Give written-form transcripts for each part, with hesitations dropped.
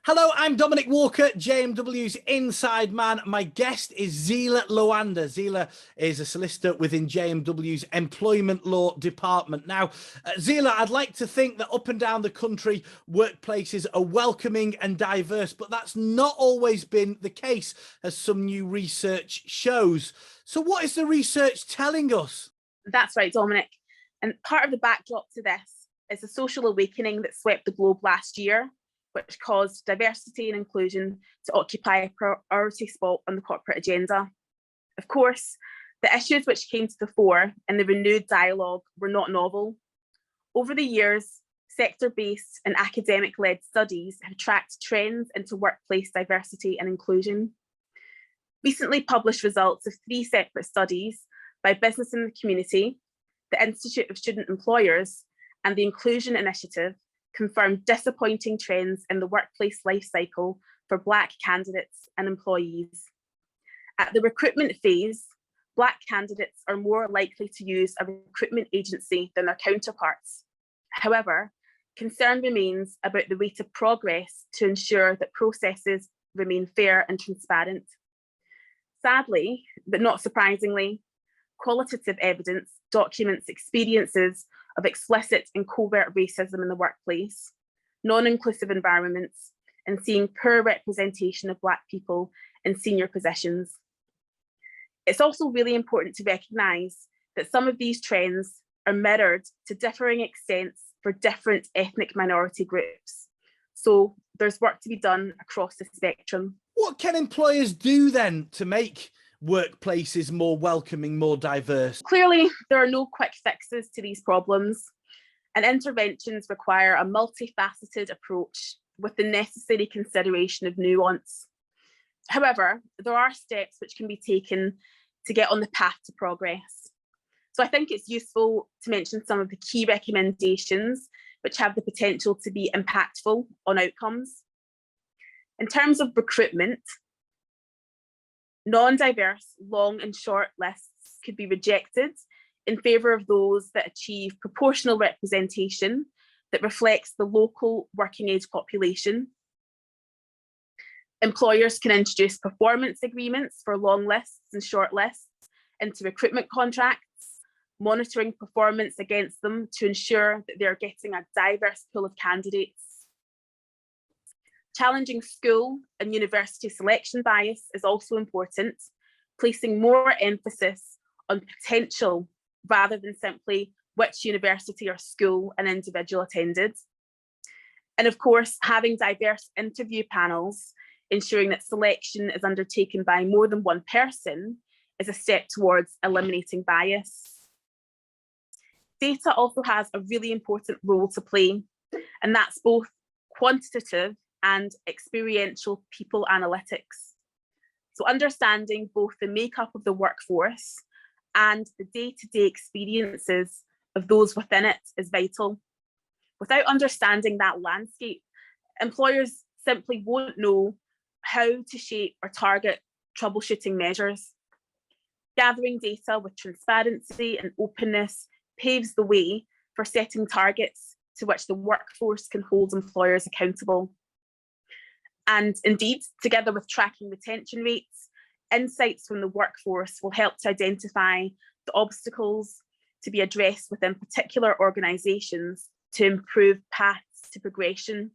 Hello, I'm Dominic Walker, JMW's Inside Man. My guest is Zila Lwanda. Zila is a solicitor within JMW's Employment Law Department. Now, Zila, I'd like to think that up and down the country, workplaces are welcoming and diverse, but that's not always been the case, as some new research shows. So what is the research telling us? That's right, Dominic. And part of the backdrop to this is the social awakening that swept the globe last year, which caused diversity and inclusion to occupy a priority spot on the corporate agenda. Of course, the issues which came to the fore in the renewed dialogue were not novel. Over the years, sector-based and academic-led studies have tracked trends into workplace diversity and inclusion. Recently published results of 3 separate studies by Business in the Community, the Institute of Student Employers, and the Inclusion Initiative confirmed disappointing trends in the workplace life cycle for Black candidates and employees. At the recruitment phase, Black candidates are more likely to use a recruitment agency than their counterparts. However, concern remains about the rate of progress to ensure that processes remain fair and transparent. Sadly, but not surprisingly, qualitative evidence documents experiences of explicit and covert racism in the workplace, non-inclusive environments, and seeing poor representation of Black people in senior positions. It's also really important to recognise that some of these trends are mirrored to differing extents for different ethnic minority groups. So there's work to be done across the spectrum. What can employers do then to make workplaces more welcoming, more diverse? Clearly, there are no quick fixes to these problems, and interventions require a multifaceted approach with the necessary consideration of nuance. However, there are steps which can be taken to get on the path to progress. So I think it's useful to mention some of the key recommendations which have the potential to be impactful on outcomes. In terms of recruitment, non-diverse long and short lists could be rejected in favour of those that achieve proportional representation that reflects the local working age population. Employers can introduce performance agreements for long lists and short lists into recruitment contracts, monitoring performance against them to ensure that they're getting a diverse pool of candidates. Challenging school and university selection bias is also important, placing more emphasis on potential rather than simply which university or school an individual attended. And of course, having diverse interview panels, ensuring that selection is undertaken by more than one person, is a step towards eliminating bias. Data also has a really important role to play, and that's both quantitative and experiential people analytics. So understanding both the makeup of the workforce and the day-to-day experiences of those within it is vital. Without understanding that landscape, employers simply won't know how to shape or target troubleshooting measures. Gathering data with transparency and openness paves the way for setting targets to which the workforce can hold employers accountable. And indeed, together with tracking retention rates, insights from the workforce will help to identify the obstacles to be addressed within particular organisations to improve paths to progression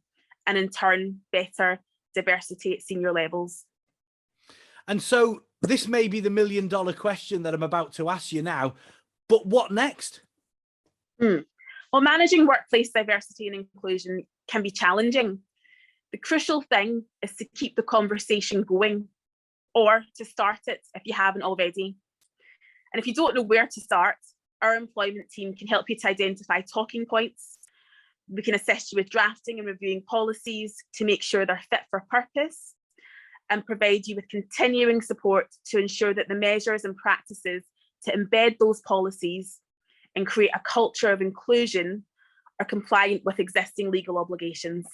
and in turn, better diversity at senior levels. And so this may be the million-dollar question that I'm about to ask you now, but what next? Well, managing workplace diversity and inclusion can be challenging. The crucial thing is to keep the conversation going, or to start it if you haven't already. And if you don't know where to start, our employment team can help you to identify talking points. We can assist you with drafting and reviewing policies to make sure they're fit for purpose, and provide you with continuing support to ensure that the measures and practices to embed those policies and create a culture of inclusion are compliant with existing legal obligations.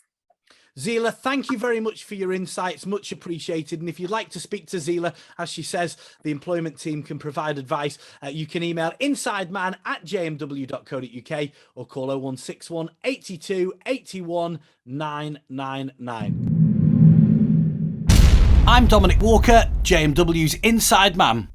Zila, thank you very much for your insights, much appreciated. And if you'd like to speak to Zila, as she says, the employment team can provide advice. You can email insideman@jmw.co.uk or call 0161 82 81 999. I'm Dominic Walker, JMW's Inside Man.